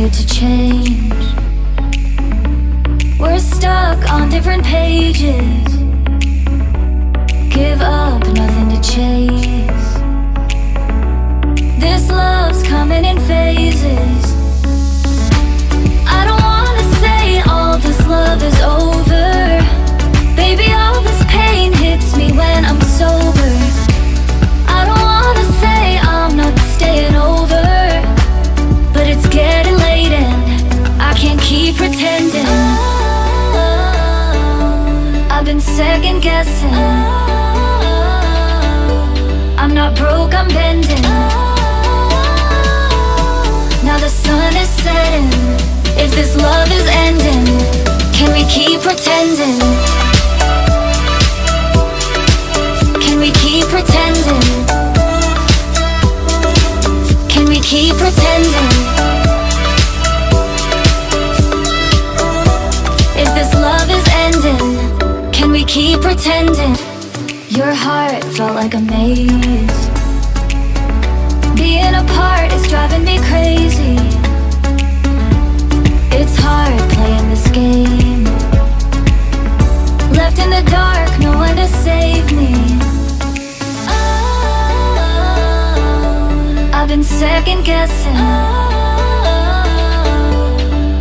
started to change. We're stuck on different pages. Give up, nothing to chase. This love's coming in phases. I don't wanna say all this love is over. Baby, all this pain hits me when I'm sober. I don't wanna say I'm not staying over, but it's getting late and I can't keep pretending. I've been second guessing. I'm not broke, I'm bending. Now the sun is setting. If this love is ending, can we keep pretending? Can we keep pretending? Can we keep pretending? If this love is ending, can we keep pretending? Your heart felt like a maze. Being apart is driving me crazy. It's hard playing this game. Left in the dark, no one to save me. I've been second guessing.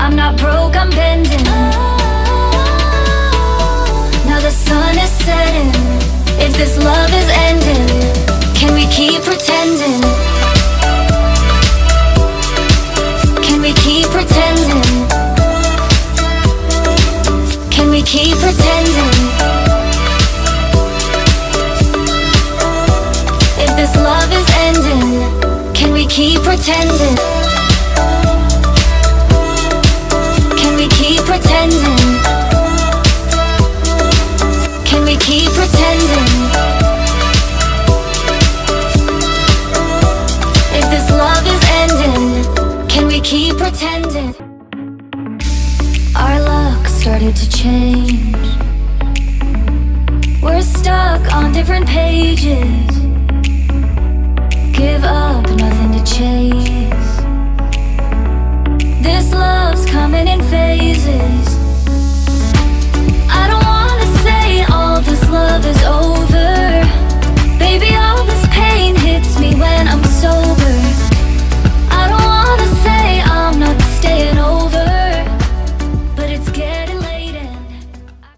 I'm not broke, I'm bending. Now the sun is setting. If this love is ending, can we keep pretending? Can we keep pretending? Can we keep pretending? If this love is ending, can we keep pretending? Can we keep pretending? Can we keep pretending? If this love is ending, can we keep pretending? Our luck started to change. We're stuck on different pages. Give up, nothing to chase. This love's coming in phases.